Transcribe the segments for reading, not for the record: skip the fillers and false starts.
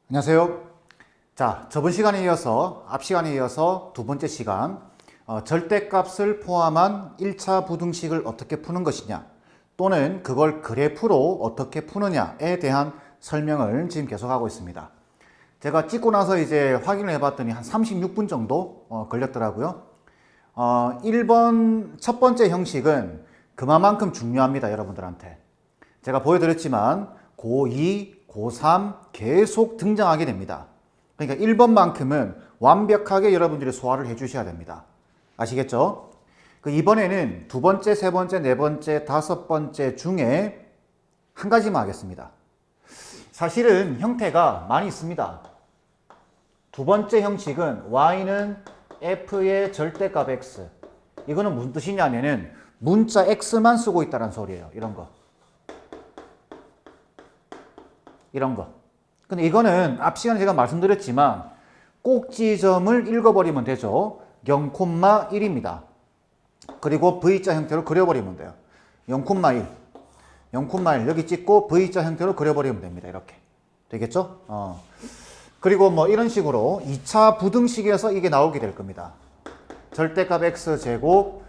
안녕하세요. 자, 저번 시간에 이어서, 앞 시간에 이어서 두 번째 시간, 절대값을 포함한 1차 부등식을 어떻게 푸는 것이냐, 또는 그걸 그래프로 어떻게 푸느냐에 대한 설명을 지금 계속하고 있습니다. 제가 찍고 나서 이제 확인을 해봤더니 한 36분 정도 걸렸더라고요. 1번 첫 번째 형식은 그만큼 중요합니다, 여러분들한테. 제가 보여드렸지만 고2, 고3 계속 등장하게 됩니다. 그러니까 1번만큼은 완벽하게 여러분들이 소화를 해 주셔야 됩니다. 아시겠죠? 이번에는 두 번째, 세 번째, 네 번째, 다섯 번째 중에 한 가지만 하겠습니다. 사실은 형태가 많이 있습니다. 두 번째 형식은 y는 f의 절대값 x. 이거는 무슨 뜻이냐면은 문자 x만 쓰고 있다는 소리예요. 이런 거. 이런 거. 근데 이거는 앞 시간에 제가 말씀드렸지만 꼭지점을 읽어버리면 되죠. 0,1입니다. 그리고 V자 형태로 그려버리면 돼요. 0,1. 0,1 여기 찍고 V자 형태로 그려버리면 됩니다. 이렇게. 되겠죠? 그리고 뭐 이런 식으로 2차 부등식에서 이게 나오게 될 겁니다. 절대값 x제곱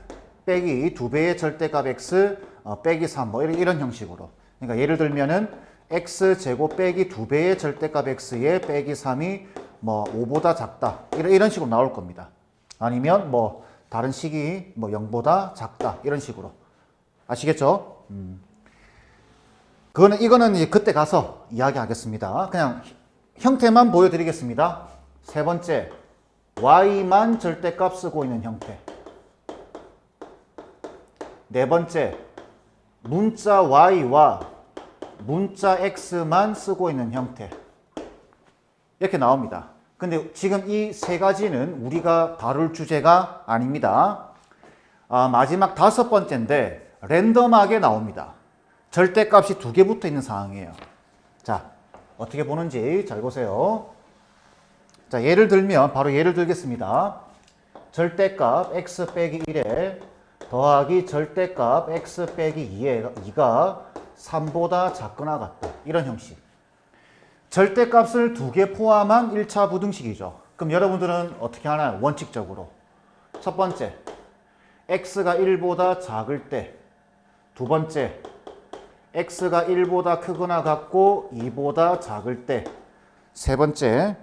빼기 2배의 절대값 x 빼기 3 뭐 이런 형식으로. 그러니까 예를 들면은 x제곱 빼기 2배의 절대값 x에 빼기 3이 뭐 5보다 작다. 이런 식으로 나올 겁니다. 아니면 뭐 다른 식이 뭐 0보다 작다. 이런 식으로. 아시겠죠? 이거는 이제 그때 가서 이야기하겠습니다. 그냥 형태만 보여드리겠습니다. 세 번째, y만 절대값 쓰고 있는 형태. 네 번째, 문자 y와 문자 x만 쓰고 있는 형태. 이렇게 나옵니다. 근데 지금 이 세 가지는 우리가 다룰 주제가 아닙니다. 마지막 다섯 번째인데 랜덤하게 나옵니다. 절대값이 두 개 붙어 있는 상황이에요. 자, 어떻게 보는지 잘 보세요. 자, 예를 들면 바로 예를 들겠습니다. 절대값 x 빼기 1에 더하기 절대값 x 빼기 2가 3보다 작거나 같다. 이런 형식. 절대값을 두 개 포함한 1차 부등식이죠. 그럼 여러분들은 어떻게 하나요? 원칙적으로. 첫 번째, x가 1보다 작을 때. 두 번째, x가 1보다 크거나 같고 2보다 작을 때. 세 번째는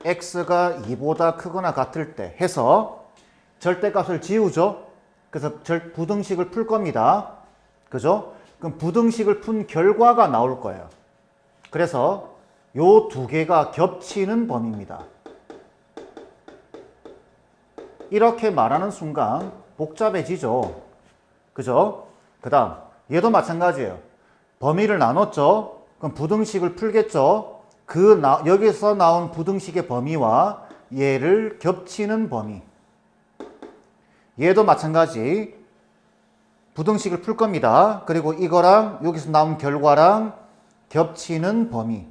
x가 2보다 크거나 같을 때 해서 절대값을 지우죠. 그래서 부등식을 풀 겁니다. 그죠? 그럼 부등식을 푼 결과가 나올 거예요. 그래서 요 두 개가 겹치는 범위입니다. 이렇게 말하는 순간 복잡해지죠. 그죠? 그 다음 얘도 마찬가지예요. 범위를 나눴죠. 그럼 부등식을 풀겠죠. 여기서 나온 부등식의 범위와 얘를 겹치는 범위. 얘도 마찬가지 부등식을 풀 겁니다. 그리고 이거랑 여기서 나온 결과랑 겹치는 범위.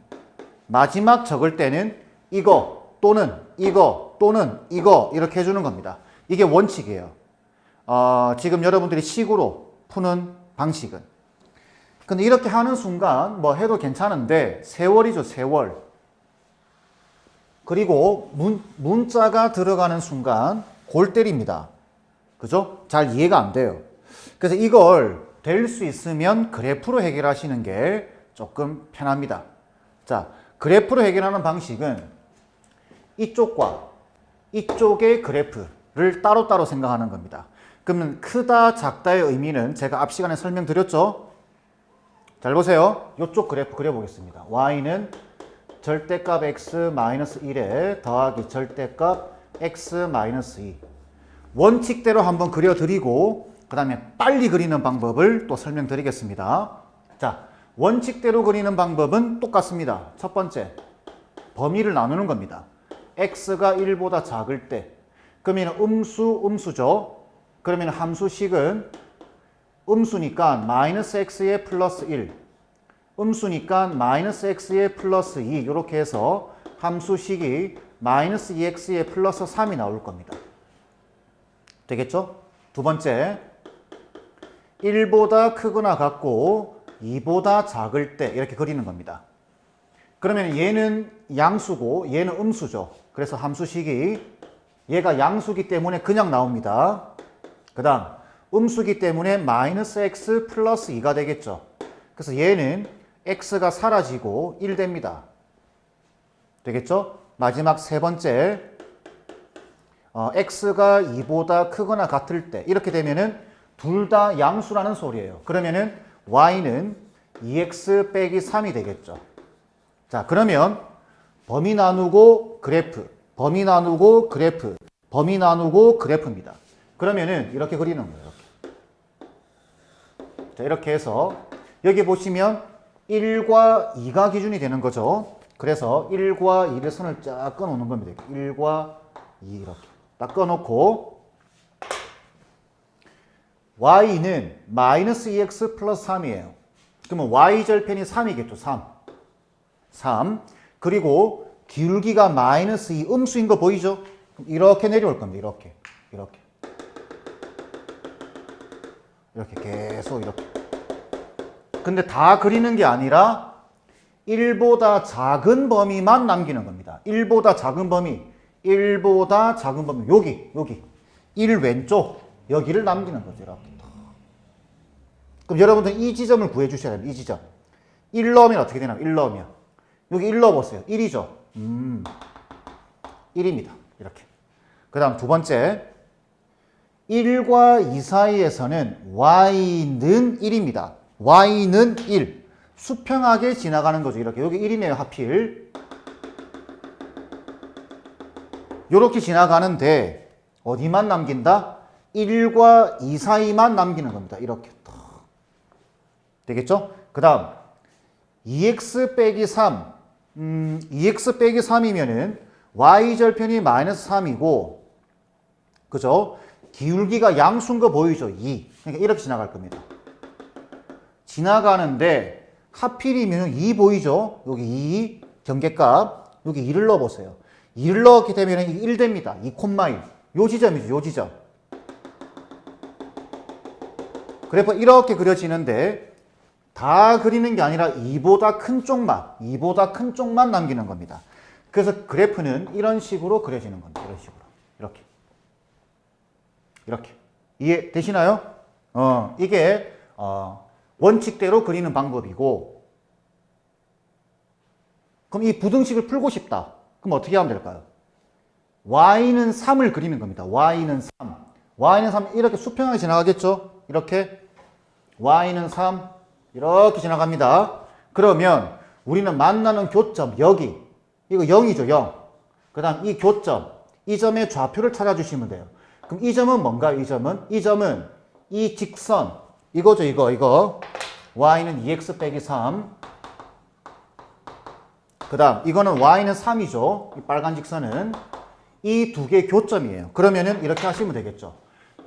마지막 적을 때는 이거 또는 이거 또는 이거 이렇게 해주는 겁니다. 이게 원칙이에요. 지금 여러분들이 식으로 푸는 방식은. 근데 이렇게 하는 순간 뭐 해도 괜찮은데 세월이죠, 세월. 그리고 문자가 들어가는 순간 골 때립니다. 그죠? 잘 이해가 안 돼요. 그래서 이걸 될 수 있으면 그래프로 해결하시는 게 조금 편합니다. 자, 그래프로 해결하는 방식은 이쪽과 이쪽의 그래프를 따로따로 생각하는 겁니다. 그러면 크다, 작다의 의미는 제가 앞 시간에 설명드렸죠? 잘 보세요. 이쪽 그래프 그려보겠습니다. y는 절대값 x-1에 더하기 절대값 x-2. 원칙대로 한번 그려드리고 그 다음에 빨리 그리는 방법을 또 설명드리겠습니다. 자, 원칙대로 그리는 방법은 똑같습니다. 첫 번째, 범위를 나누는 겁니다. x가 1보다 작을 때 그러면 음수죠. 그러면 함수식은 음수니까 마이너스 x에 플러스 1, 음수니까 마이너스 x에 플러스 2 이렇게 해서 함수식이 마이너스 2x에 플러스 3이 나올 겁니다. 되겠죠? 두 번째, 1보다 크거나 같고 2보다 작을 때 이렇게 그리는 겁니다. 그러면 얘는 양수고 얘는 음수죠. 그래서 함수식이 얘가 양수기 때문에 그냥 나옵니다. 그 다음 음수기 때문에 마이너스 x 플러스 2가 되겠죠. 그래서 얘는 x가 사라지고 1 됩니다. 되겠죠? 마지막 세 번째 x가 2보다 크거나 같을 때 이렇게 되면은 둘 다 양수라는 소리예요. 그러면은 y는 2x 빼기 3이 되겠죠. 자, 그러면 범위 나누고 그래프, 범위 나누고 그래프, 범위 나누고 그래프입니다. 그러면은 이렇게 그리는 거예요. 이렇게. 자, 이렇게 해서 여기 보시면 1과 2가 기준이 되는 거죠. 그래서 1과 2를 선을 쫙 꺼놓는 겁니다. 1과 2 이렇게 딱 꺼놓고 y는 마이너스 2x 플러스 3이에요. 그러면 y절편이 3이겠죠. 3. 그리고 기울기가 마이너스 2 음수인 거 보이죠? 이렇게 내려올 겁니다. 이렇게 계속 이렇게. 근데 다 그리는 게 아니라 1보다 작은 범위만 남기는 겁니다. 1보다 작은 범위. 여기. 1 왼쪽. 여기를 남기는 거죠. 이렇게. 그럼 여러분들 이 지점을 구해 주셔야 됩니다. 이 지점. 1 넣으면 어떻게 되나요? 1 넣으면. 여기 1 넣어보세요. 1이죠. 1입니다. 이렇게. 그 다음 두 번째. 1과 2 사이에서는 y는 1입니다. y는 1. 수평하게 지나가는 거죠. 이렇게. 여기 1이네요. 하필. 이렇게 지나가는데 어디만 남긴다? 1과 2 사이만 남기는 겁니다. 이렇게. 되겠죠? 그 다음 2x 빼기 3. 2x 빼기 3이면은 y절편이 마이너스 3이고 그죠? 기울기가 양수인 거 보이죠? 2. 그러니까 이렇게 지나갈 겁니다. 지나가는데 하필이면 2 보이죠? 여기 2 경계값 여기 2를 넣어보세요. 2를 넣었기 때문에 1 됩니다. 2,1. 요 지점이죠. 요 지점. 그래서 이렇게 그려지는데 다 그리는 게 아니라 2보다 큰 쪽만 남기는 겁니다. 그래서 그래프는 이런 식으로 그려지는 겁니다. 이런 식으로. 이렇게. 이해되시나요? 이게 원칙대로 그리는 방법이고 그럼 이 부등식을 풀고 싶다. 그럼 어떻게 하면 될까요? y는 3을 그리는 겁니다. y는 3 이렇게 수평하게 지나가겠죠? 이렇게 y는 3 이렇게 지나갑니다. 그러면 우리는 만나는 교점 여기 이거 0이죠. 0. 그 다음 이 교점 이 점의 좌표를 찾아주시면 돼요. 그럼 이 점은 뭔가요? 이 점은 이 직선 이거죠. 이거 y는 2x 빼기 3. 그 다음 이거는 y는 3이죠. 이 빨간 직선은 이 두 개의 교점이에요. 그러면은 이렇게 하시면 되겠죠.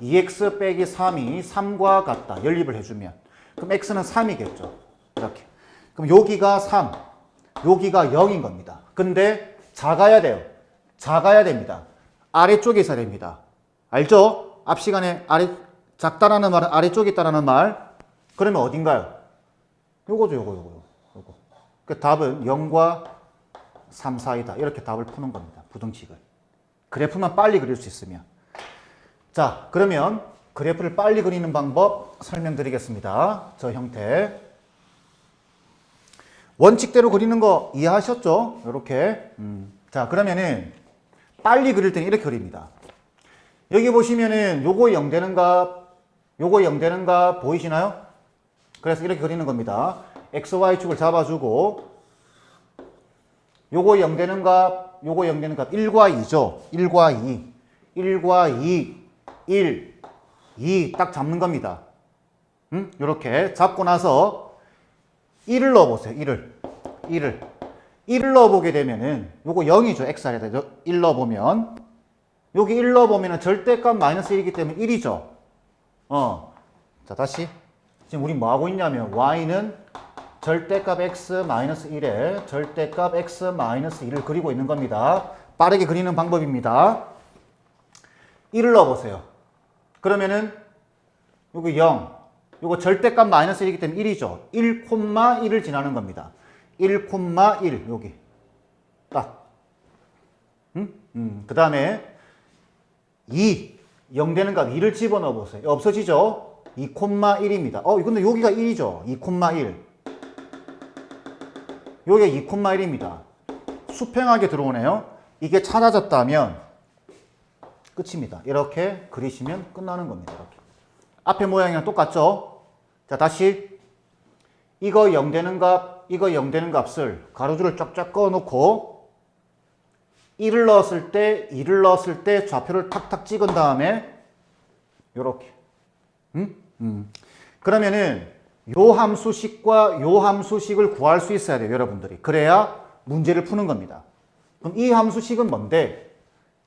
2x 빼기 3이 3과 같다. 연립을 해주면 그럼 x는 3이겠죠. 이렇게. 그럼 여기가 3, 여기가 0인 겁니다. 근데 작아야 돼요. 작아야 됩니다. 아래쪽에 있어야 됩니다. 알죠? 앞 시간에 작다라는 말은 아래쪽에 있다라는 말. 그러면 어딘가요? 요거. 그 답은 0과 3 사이다. 이렇게 답을 푸는 겁니다. 부등식을. 그래프만 빨리 그릴 수 있으면. 자, 그러면 그래프를 빨리 그리는 방법 설명드리겠습니다. 저 형태. 원칙대로 그리는 거 이해하셨죠? 이렇게. 자, 그러면은 빨리 그릴 때는 이렇게 그립니다. 여기 보시면은 요거 0 되는 값, 요거 0 되는 값 보이시나요? 그래서 이렇게 그리는 겁니다. XY축을 잡아주고 요거 0 되는 값, 요거 0 되는 값 1과 2죠. 1과 2 2 딱 잡는 겁니다. 요렇게 잡고 나서 1을 넣어보세요. 1을 넣어보게 되면은 요거 0이죠. X 아래다 1 넣어보면 여기 1 넣어보면 절대값 마이너스 1이기 때문에 1이죠. 자, 다시. 지금 우리 뭐 하고 있냐면 y는 절대값 x 마이너스 1에 절대값 x 마이너스 1을 그리고 있는 겁니다. 빠르게 그리는 방법입니다. 1을 넣어보세요. 그러면은 여기 0, 요거 절대값 마이너스 1이기 때문에 1이죠. 1,1을 지나는 겁니다. 1,1 여기 딱. 그 다음에 2 0 되는 값 2를 집어넣어 보세요. 없어지죠? 2,1입니다. 근데 여기가 1이죠. 2,1. 여기가 2,1입니다. 수평하게 들어오네요. 이게 찾아졌다면 끝입니다. 이렇게 그리시면 끝나는 겁니다. 이렇게. 앞에 모양이랑 똑같죠? 자, 다시 이거 0 되는 값, 이거 0 되는 값을 가로줄을 쫙쫙 그어놓고 1을 넣었을 때, 2를 넣었을 때 좌표를 탁탁 찍은 다음에 요렇게. 그러면은 요 함수식과 요 함수식을 구할 수 있어야 돼요, 여러분들이. 그래야 문제를 푸는 겁니다. 그럼 이 함수식은 뭔데?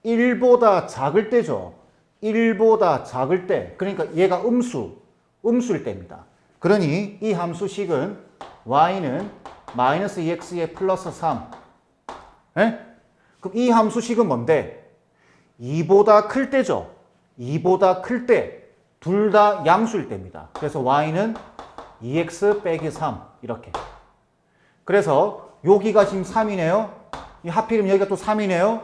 1보다 작을 때죠. 1보다 작을 때. 그러니까 얘가 음수일 때입니다. 그러니 이 함수식은 y는 마이너스 2x에 플러스 3. 에? 그럼 이 함수식은 뭔데? 2보다 클 때죠. 2보다 클 때. 둘 다 양수일 때입니다. 그래서 y는 2x 빼기 3 이렇게. 그래서 여기가 지금 3이네요. 하필이면 여기가 또 3이네요.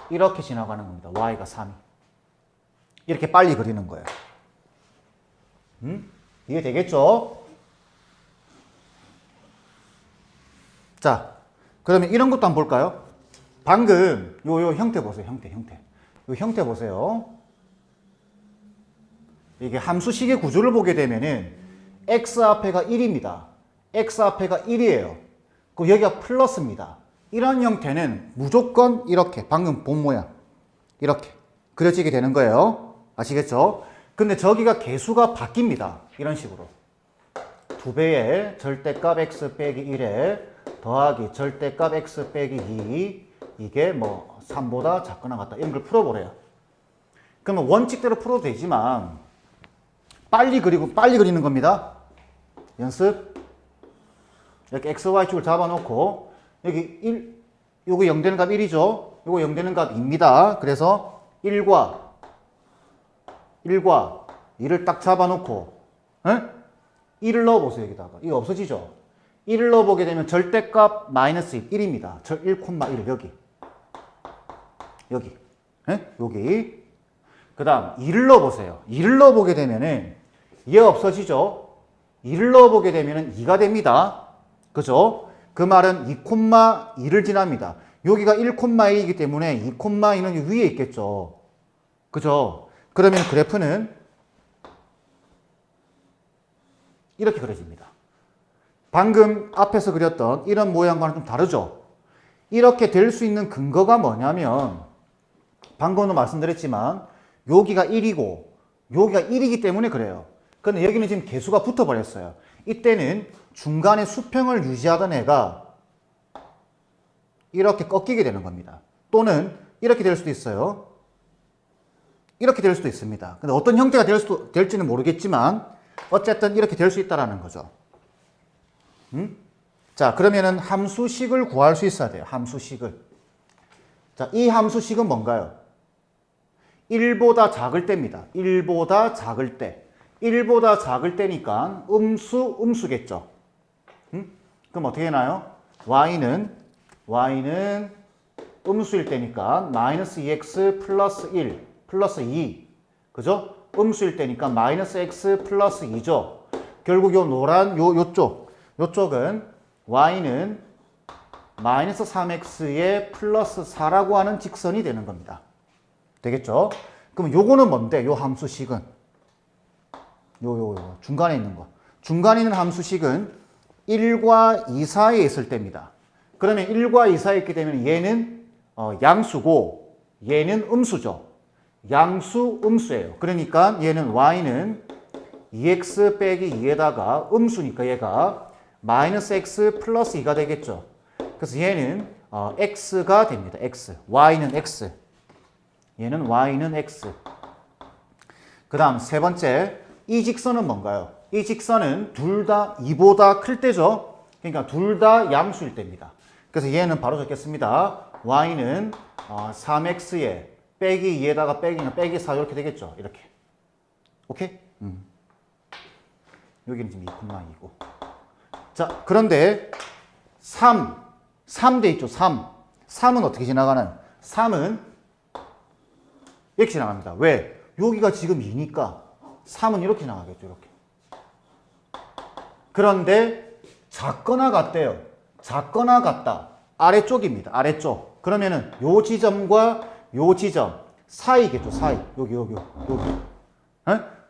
이렇게 지나가는 겁니다. y가 3이. 이렇게 빨리 그리는 거예요. 이해 되겠죠? 자, 그러면 이런 것도 한번 볼까요? 방금 요 형태 보세요. 형태. 요 형태 보세요. 이게 함수식의 구조를 보게 되면은 x 앞에가 1입니다. x 앞에가 1이에요. 그럼 여기가 플러스입니다. 이런 형태는 무조건 이렇게 방금 본 모양 이렇게 그려지게 되는 거예요. 아시겠죠? 근데 저기가 개수가 바뀝니다. 이런 식으로 2배의 절대값 x 빼기 1에 더하기 절대값 x 빼기 2 이게 뭐 3보다 작거나 같다 이런 걸 풀어보래요. 그러면 원칙대로 풀어도 되지만 빨리 그리는 겁니다. 연습. 이렇게 x, y축을 잡아놓고 여기 1, 요거 0 되는 값 1이죠. 요거 0 되는 값 2입니다. 그래서 1과 2를 딱 잡아놓고 1을 넣어보세요. 여기다가. 이거 없어지죠? 1을 넣어보게 되면 절대값 마이너스 1입니다. 1,1 여기. 여기. 그 다음 2를 넣어보세요. 2를 넣어보게 되면은 얘 없어지죠? 2를 넣어보게 되면은 2가 됩니다. 그죠? 그 말은 2,2를 지납니다. 여기가 1,2이기 때문에 2,2는 위에 있겠죠. 그죠? 그러면 그래프는 이렇게 그려집니다. 방금 앞에서 그렸던 이런 모양과는 좀 다르죠? 이렇게 될 수 있는 근거가 뭐냐면 방금도 말씀드렸지만 여기가 1이고 여기가 1이기 때문에 그래요. 근데 여기는 지금 개수가 붙어버렸어요. 이때는 중간에 수평을 유지하던 애가 이렇게 꺾이게 되는 겁니다. 또는 이렇게 될 수도 있어요. 이렇게 될 수도 있습니다. 근데 어떤 형태가 될지는 모르겠지만 어쨌든 이렇게 될 수 있다는 거죠. 자, 그러면은 함수식을 구할 수 있어야 돼요. 함수식을. 자, 이 함수식은 뭔가요? 1보다 작을 때입니다. 1보다 작을 때. 1보다 작을 때니까 음수겠죠. 그럼 어떻게 되나요? y는 음수일 때니까 마이너스 2x 플러스 1 플러스 2. 그죠? 음수일 때니까 마이너스 x 플러스 2죠. 결국 요 노란 요쪽은 y는 마이너스 3x에 플러스 4라고 하는 직선이 되는 겁니다. 되겠죠? 그럼 요거는 뭔데? 요 함수식은 요 중간에 있는 거. 중간에 있는 함수식은 1과 2 사이에 있을 때입니다. 그러면 1과 2 사이에 있게 되면 얘는 양수고 얘는 음수죠. 양수 음수예요. 그러니까 얘는 y는 2x 빼기 2에다가 음수니까 얘가 마이너스 x 플러스 2가 되겠죠. 그래서 얘는 x가 됩니다. x. y는 x. 얘는 y는 x. 그 다음 세 번째, 이 직선은 뭔가요? 이 직선은 둘 다 2보다 클 때죠. 그러니까 둘 다 양수일 때입니다. 그래서 얘는 바로 적겠습니다. y는 3x에 빼기 2에다가 빼기 4 이렇게 되겠죠. 이렇게. 오케이? 여기는 지금 2,2고. 자, 그런데 3 돼 있죠, 3은 어떻게 지나가는? 3은 이렇게 지나갑니다. 왜? 여기가 지금 2니까 3은 이렇게 나가겠죠, 이렇게. 그런데 작거나 같대요. 작거나 같다. 아래쪽입니다. 아래쪽. 그러면은 요 지점과 요 지점 사이겠죠. 사이. 여기. 에?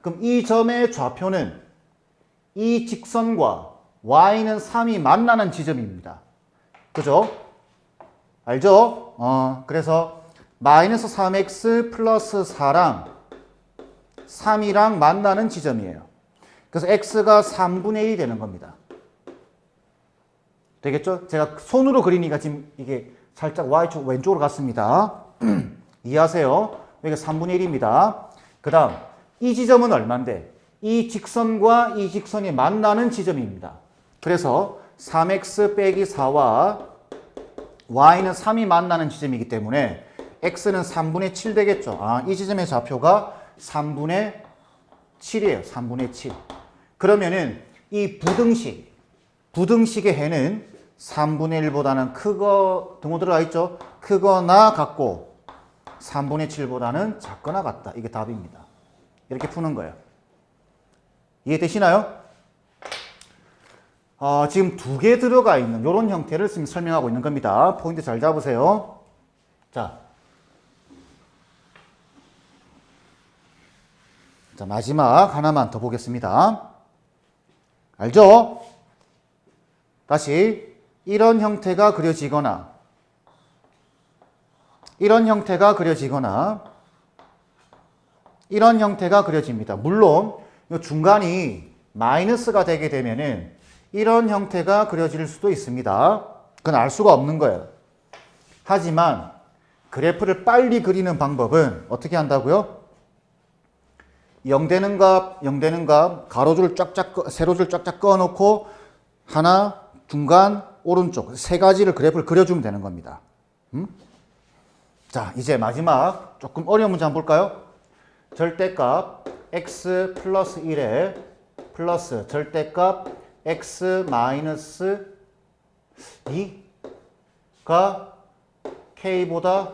그럼 이 점의 좌표는 이 직선과 y는 3이 만나는 지점입니다. 그죠? 알죠? 그래서 마이너스 3x 플러스 4랑 3이랑 만나는 지점이에요. 그래서 x가 3분의 1이 되는 겁니다. 되겠죠? 제가 손으로 그리니까 지금 이게 살짝 y축 왼쪽으로 갔습니다. 이해하세요? 여기가 3분의 1입니다. 그 다음 이 지점은 얼마인데? 이 직선과 이 직선이 만나는 지점입니다. 그래서 3x 빼기 4와 y는 3이 만나는 지점이기 때문에 x는 3분의 7 되겠죠. 이 지점의 좌표가 3분의 7이에요. 3분의 7. 그러면은 이 부등식의 해는 3분의 1보다는 크거 등호 들어가 있죠. 크거나 같고 3분의 7보다는 작거나 같다. 이게 답입니다. 이렇게 푸는 거예요. 이해되시나요? 지금 2개 들어가 있는 이런 형태를 지금 설명하고 있는 겁니다. 포인트 잘 잡으세요. 자, 마지막 하나만 더 보겠습니다. 알죠? 다시 이런 형태가 그려지거나 이런 형태가 그려집니다. 물론 이 중간이 마이너스가 되게 되면은 이런 형태가 그려질 수도 있습니다. 그건 알 수가 없는 거예요. 하지만 그래프를 빨리 그리는 방법은 어떻게 한다고요? 0 되는 값, 가로줄 쫙쫙, 세로줄 쫙쫙 꺼놓고 하나, 중간, 오른쪽 세 가지를 그래프를 그려주면 되는 겁니다. 자, 이제 마지막 조금 어려운 문제 한번 볼까요? 절대값 x 플러스 1에 플러스 절대값 x 마이너스 2가 k보다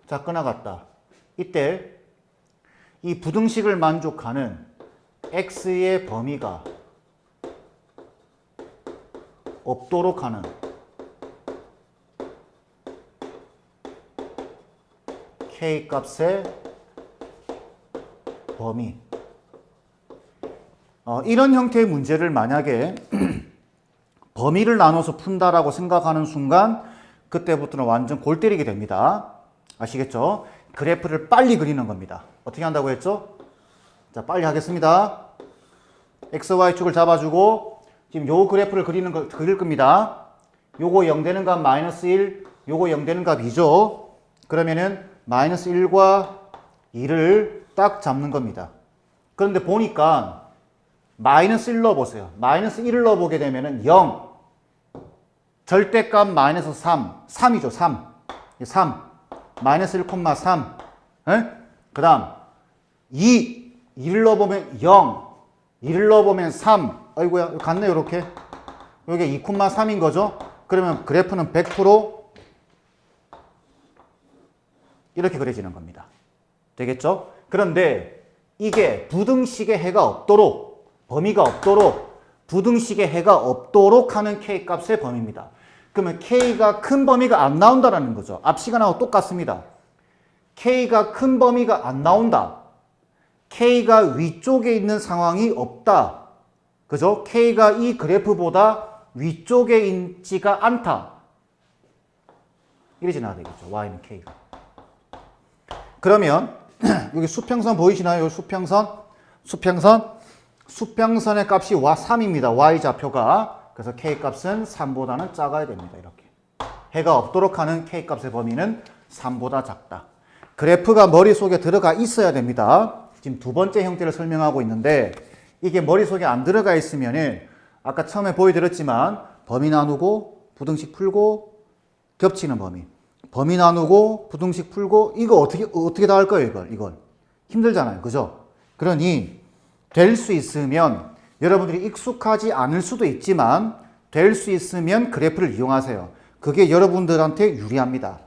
작거나 같다. 이때 이 부등식을 만족하는 x의 범위가 없도록 하는 k 값의 범위. 이런 형태의 문제를 만약에 범위를 나눠서 푼다라고 생각하는 순간 그때부터는 완전 골 때리게 됩니다. 아시겠죠? 그래프를 빨리 그리는 겁니다. 어떻게 한다고 했죠? 자, 빨리 하겠습니다. x, y축을 잡아주고 지금 요 그래프를 그릴 겁니다. 요거 0 되는 값 마이너스 1, 요거 0 되는 값 2죠. 그러면은 마이너스 1과 2를 딱 잡는 겁니다. 그런데 보니까 마이너스 1 넣어보세요. 마이너스 1을 넣어보게 되면은 0, 절대값 마이너스 3이죠. 3, 마이너스 1,3. 그 다음 2를 넣어보면 0, 2를 넣어보면 3. 아이고야, 같네요. 이렇게. 여기 2,3인 거죠. 그러면 그래프는 100% 이렇게 그려지는 겁니다. 되겠죠? 그런데 이게 부등식의 해가 없도록, 범위가 없도록, 부등식의 해가 없도록 하는 k 값의 범위입니다. 그러면 k가 큰 범위가 안 나온다는 거죠. 앞 시간하고 똑같습니다. k가 큰 범위가 안 나온다. k가 위쪽에 있는 상황이 없다. 그죠? k가 이 그래프보다 위쪽에 있지가 않다. 이래 지나야 되겠죠. y는 k가. 그러면 여기 수평선 보이시나요? 여기 수평선의 값이 3입니다. y좌표가. 그래서 k값은 3보다는 작아야 됩니다. 이렇게. 해가 없도록 하는 k값의 범위는 3보다 작다. 그래프가 머릿속에 들어가 있어야 됩니다. 지금 두 번째 형태를 설명하고 있는데 이게 머릿속에 안 들어가 있으면은 아까 처음에 보여드렸지만 범위 나누고 부등식 풀고 겹치는 범위. 범위 나누고 부등식 풀고 이거 어떻게 다 할 거예요, 이걸. 힘들잖아요. 그죠? 그러니 될 수 있으면 여러분들이 익숙하지 않을 수도 있지만 될 수 있으면 그래프를 이용하세요. 그게 여러분들한테 유리합니다.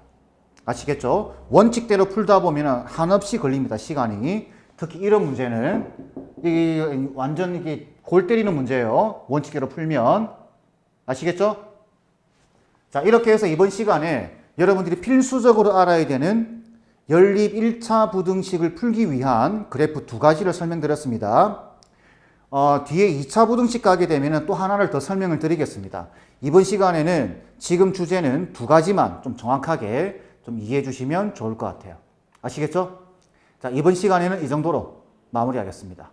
아시겠죠? 원칙대로 풀다 보면 한없이 걸립니다. 시간이. 특히 이런 문제는 완전 이게 골 때리는 문제예요. 원칙대로 풀면. 아시겠죠? 자, 이렇게 해서 이번 시간에 여러분들이 필수적으로 알아야 되는 연립 1차 부등식을 풀기 위한 그래프 두 가지를 설명드렸습니다. 뒤에 2차 부등식 가게 되면 또 하나를 더 설명을 드리겠습니다. 이번 시간에는 지금 주제는 두 가지만 좀 정확하게 좀 이해해 주시면 좋을 것 같아요. 아시겠죠? 자, 이번 시간에는 이 정도로 마무리하겠습니다.